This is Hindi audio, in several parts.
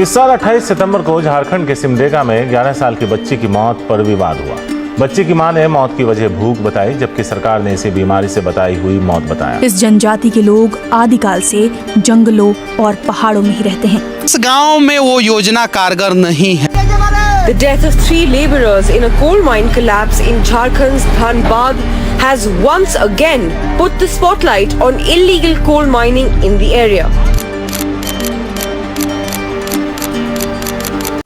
इस साल 28 सितंबर को झारखंड के सिमडेगा में 11 साल की बच्ची की मौत पर विवाद हुआ। बच्ची की मां ने मौत की वजह भूख बताई, जबकि सरकार ने इसे बीमारी से बताई हुई मौत बताया। इस जनजाति के लोग आदिकाल से जंगलों और पहाड़ों में ही रहते हैं। इस गांव में वो योजना कारगर नहीं है। The death of 3 laborers in a coal mine collapse in Jharkhand's Dhanbad has once again put the spotlight on illegal coal mining in the area.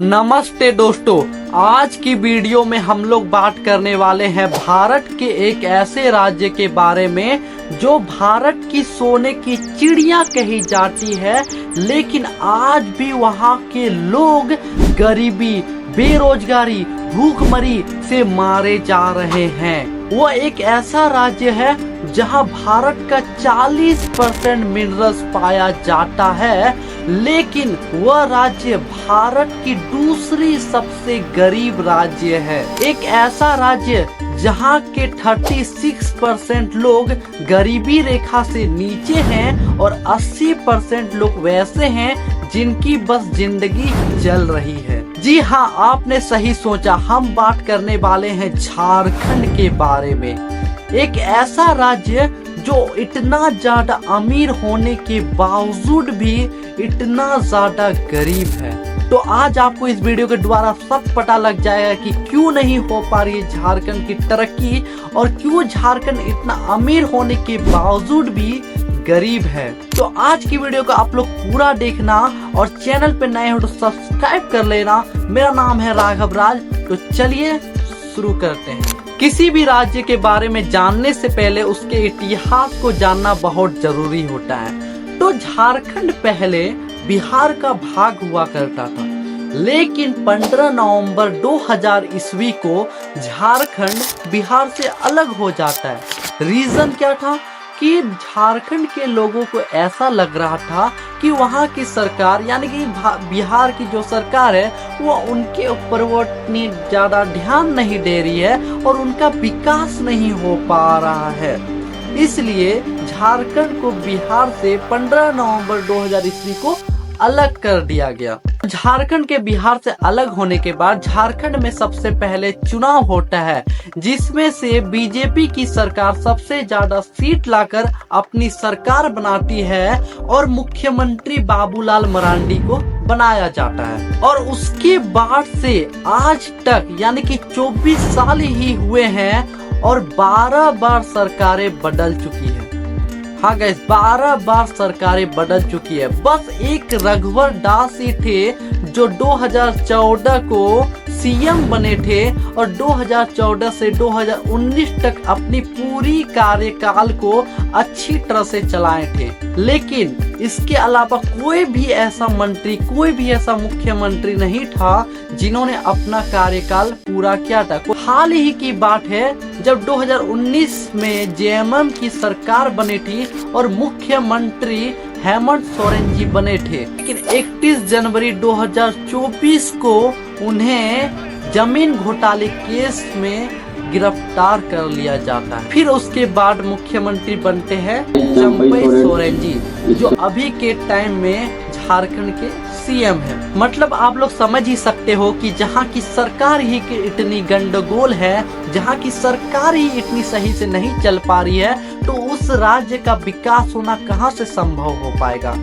नमस्ते दोस्तों, आज की वीडियो में हम लोग बात करने वाले हैं भारत के एक ऐसे राज्य के बारे में जो भारत की सोने की चिड़िया कही जाती है, लेकिन आज भी वहाँ के लोग गरीबी, बेरोजगारी, भूखमरी से मारे जा रहे हैं। वो एक ऐसा राज्य है जहां भारत का 40% मिनरल्स पाया जाता है, लेकिन वह राज्य भारत की दूसरी सबसे गरीब राज्य है। एक ऐसा राज्य जहां के 36% लोग गरीबी रेखा से नीचे हैं और 80% लोग वैसे हैं जिनकी बस जिंदगी चल रही है। जी हाँ, आपने सही सोचा, हम बात करने वाले हैं झारखंड के बारे में। एक ऐसा राज्य जो इतना ज्यादा अमीर होने के बावजूद भी इतना ज्यादा गरीब है। तो आज आपको इस वीडियो के द्वारा सब पता लग जाएगा कि क्यों नहीं हो पा रही है झारखंड की तरक्की और क्यों झारखंड इतना अमीर होने के बावजूद भी गरीब है। तो आज की वीडियो को आप लोग पूरा देखना और चैनल पे नए हो तो सब्सक्राइब कर लेना। मेरा नाम है राघव राज। तो चलिए शुरू करते हैं। किसी भी राज्य के बारे में जानने से पहले उसके इतिहास को जानना बहुत जरूरी होता है। तो झारखंड पहले बिहार का भाग हुआ करता था, लेकिन 15 नवंबर 2000 ईस्वी को झारखंड बिहार से अलग हो जाता है। रीजन क्या था कि झारखंड के लोगों को ऐसा लग रहा था कि वहाँ की सरकार यानी कि बिहार की जो सरकार है वो उनके ऊपर वो इतनी ज़्यादा ध्यान नहीं दे रही है और उनका विकास नहीं हो पा रहा है। इसलिए झारखंड को बिहार से 15 नवंबर 2000 ईस्वी को अलग कर दिया गया। झारखंड के बिहार से अलग होने के बाद झारखंड में सबसे पहले चुनाव होता है, जिसमें से बीजेपी की सरकार सबसे ज्यादा सीट लाकर अपनी सरकार बनाती है और मुख्यमंत्री बाबूलाल मरांडी को बनाया जाता है। और उसके बाद से आज तक यानी कि 24 साल ही हुए हैं और 12 बार सरकारें बदल चुकी है। हाँ गाइस, 12 बार सरकारें बदल चुकी है। बस एक रघुवर दास ही थे जो 2014 को सीएम बने थे और 2014 से 2019 तक अपनी पूरी कार्यकाल को अच्छी तरह से चलाए थे। लेकिन इसके अलावा कोई भी ऐसा मंत्री, कोई भी ऐसा मुख्यमंत्री नहीं था जिन्होंने अपना कार्यकाल पूरा किया था। हाल ही की बात है जब 2019 में जेएमएम की सरकार बनी थी और मुख्यमंत्री हेमंत सोरेन जी बने थे, लेकिन 31 जनवरी 2024 को उन्हें जमीन घोटाले केस में गिरफ्तार कर लिया जाता है। फिर उसके बाद मुख्यमंत्री बनते हैं चंपई सोरेन जी, जो अभी के टाइम में झारखंड के सीएम है। मतलब आप लोग समझ ही सकते हो कि जहाँ की सरकार ही की इतनी गंडगोल है, जहाँ की सरकार ही इतनी सही से नहीं चल पा रही है, तो उस राज्य का विकास होना कहाँ से संभव हो पाएगा।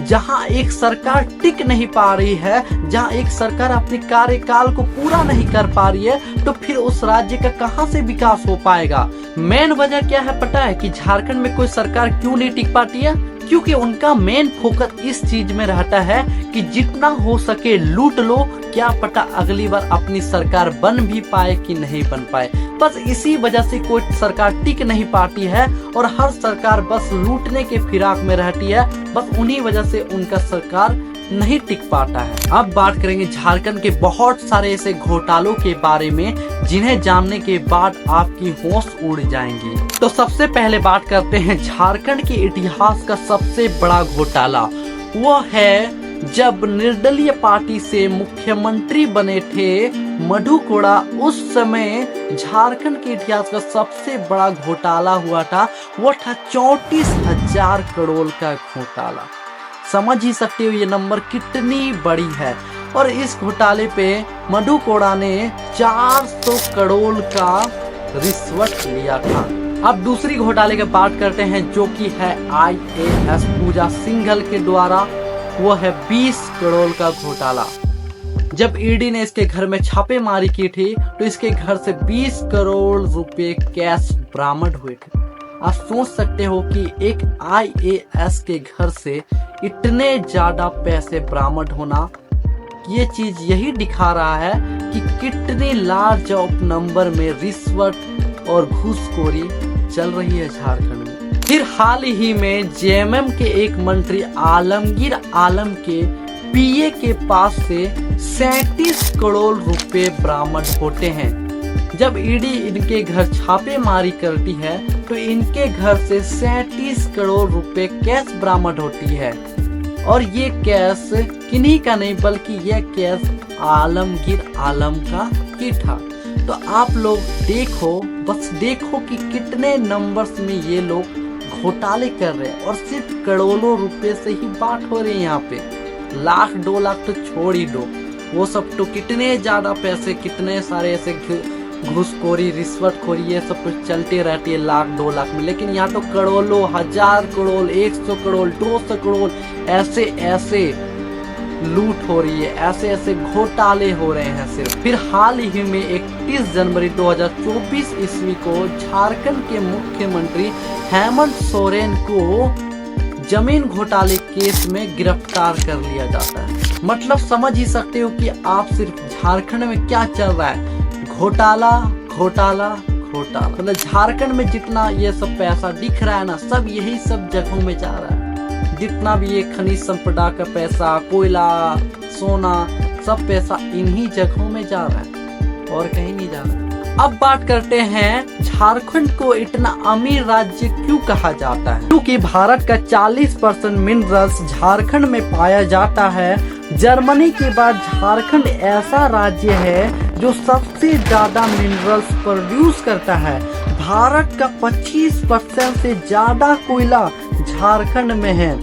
जहाँ एक सरकार टिक नहीं पा रही है, जहाँ एक सरकार अपने कार्यकाल को पूरा नहीं कर पा रही है, तो फिर उस राज्य का कहाँ से विकास हो पाएगा। मेन वजह क्या है पता है कि झारखंड में कोई सरकार क्यों नहीं टिक पाती है? क्योंकि उनका मेन फोकस इस चीज में रहता है कि जितना हो सके लूट लो, क्या पता अगली बार अपनी सरकार बन भी पाए कि नहीं बन पाए। बस इसी वजह से कोई सरकार टिक नहीं पाती है और हर सरकार बस लूटने के फिराक में रहती है। बस उन्हीं वजह से उनका सरकार नहीं टिक पाता है। अब बात करेंगे झारखंड के बहुत सारे ऐसे घोटालों के बारे में जिन्हें जानने के बाद आपकी होश उड़ जाएंगी। तो सबसे पहले बात करते हैं झारखंड के इतिहास का सबसे बड़ा घोटाला। वो है जब निर्दलीय पार्टी से मुख्यमंत्री बने थे मधु कोड़ा। उस समय झारखंड के इतिहास का सबसे बड़ा घोटाला हुआ था, वो था 34,000 करोड़ का घोटाला। समझ ही सकते हो ये नंबर कितनी बड़ी है। और इस घोटाले पे मधु कोड़ा ने 400 करोड़ का रिश्वत लिया था। अब दूसरी घोटाले की बात करते हैं जो कि है IAS पूजा सिंघल के द्वारा, वो है 20 करोड़ का घोटाला। जब ईडी ने इसके घर में छापेमारी की थी तो इसके घर से 20 करोड़ रुपए कैश बरामद हुए थे। आप सोच सकते हो कि एक IAS के घर से इतने ज्यादा पैसे बरामद होना, ये चीज यही दिखा रहा है कि कितने लार्ज ऑफ नंबर में रिश्वत और घूसखोरी चल रही है झारखंड में। फिर हाल ही में JMM के एक मंत्री आलमगीर आलम के PA के पास से 37 करोड़ रुपए बरामद होते हैं। जब ईडी इनके घर छापेमारी करती है तो इनके घर से 37 करोड़ रुपए कैश बरामद होती है। और ये कैश किन्हीं का नहीं बल्कि यह कैश आलमगीर आलम का ही था। तो आप लोग देखो, बस देखो कि कितने नंबर्स में ये लोग घोटाले कर रहे हैं और सिर्फ करोड़ों रुपए से ही बात हो रही है। यहाँ पे लाख 2 लाख तो छोड़ ही दो, वो सब तो कितने ज्यादा पैसे, कितने सारे ऐसे घूसखोरी रिश्वतखोरी ये सब कुछ चलते रहती है लाख 2 लाख में। लेकिन यहाँ तो करोड़ों, 1000 करोड़, 100 करोड़, 200 करोड़ ऐसे ऐसे लूट हो रही है, ऐसे ऐसे घोटाले हो रहे हैं सिर्फ। फिर हाल ही में 31 जनवरी 2024 ईस्वी को झारखंड के मुख्यमंत्री हेमंत सोरेन को जमीन घोटाले केस में गिरफ्तार कर लिया जाता है। मतलब समझ ही सकते हो कि आप सिर्फ झारखंड में क्या चल रहा है, घोटाला घोटाला घोटाला। मतलब झारखंड में जितना ये सब पैसा दिख रहा है ना, सब यही सब जगहों में जा रहा है। जितना भी ये खनिज संपदा का पैसा, कोयला, सोना, सब पैसा इन्हीं जगहों में जा रहा है और कहीं नहीं जा रहा। अब बात करते हैं झारखंड को इतना अमीर राज्य क्यों कहा जाता है। क्योंकि भारत का 40% मिनरल्स झारखंड में पाया जाता है। जर्मनी के बाद झारखंड ऐसा राज्य है जो सबसे ज्यादा मिनरल्स प्रोड्यूस करता है। भारत का 25% से ज्यादा कोयला झारखंड में है।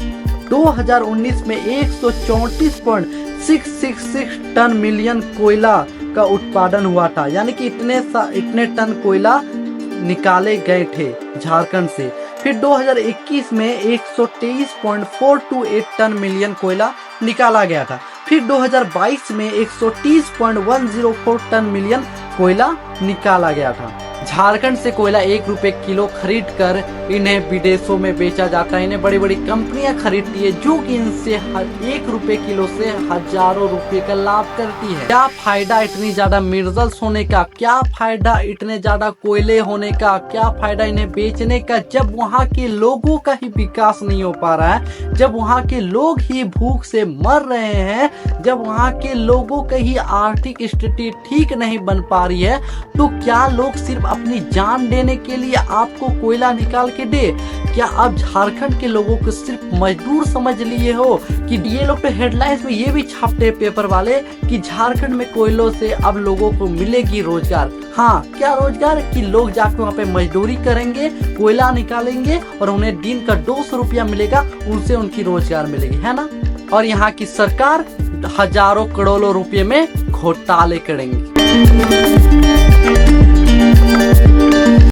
2019 में 134.666 टन मिलियन कोयला का उत्पादन हुआ था, यानी कि इतने टन कोयला निकाले गए थे झारखंड से। फिर 2021 में 123.428 टन मिलियन कोयला निकाला गया था। फिर 2022 में 130.104 टन मिलियन कोयला निकाला गया था। झारखंड से कोयला 1 रुपए किलो खरीद कर इन्हें विदेशों में बेचा जाता है। इन्हें बड़ी बड़ी कंपनियां खरीदती है जो कि इनसे हर 1 रुपए किलो से हजारों रुपए का लाभ करती है। क्या फायदा इतनी ज्यादा मिनरल्स होने का, क्या फायदा इतने ज्यादा कोयले होने का, क्या फायदा इन्हें बेचने का, जब वहाँ के लोगों का ही विकास नहीं हो पा रहा है, जब वहाँ के लोग ही भूख से मर रहे हैं, जब वहाँ के लोगों की ही आर्थिक स्थिति ठीक नहीं बन पा रही है, तो क्या लोग सिर्फ अपनी जान देने के लिए आपको कोयला निकाल के दे? क्या आप झारखंड के लोगों को सिर्फ मजदूर समझ लिए हो? कि ये लोग तो हेडलाइंस में ये भी छापते हैं पेपर वाले कि झारखंड में कोयलों से अब लोगों को मिलेगी रोजगार। हाँ, क्या रोजगार? कि लोग जाकर वहाँ पे मजदूरी करेंगे, कोयला निकालेंगे और उन्हें दिन का 200 रुपया मिलेगा, उनसे उनकी रोजगार मिलेगी, है ना। और यहाँ की सरकार हजारों करोड़ों रुपये में घोटाले करेंगी।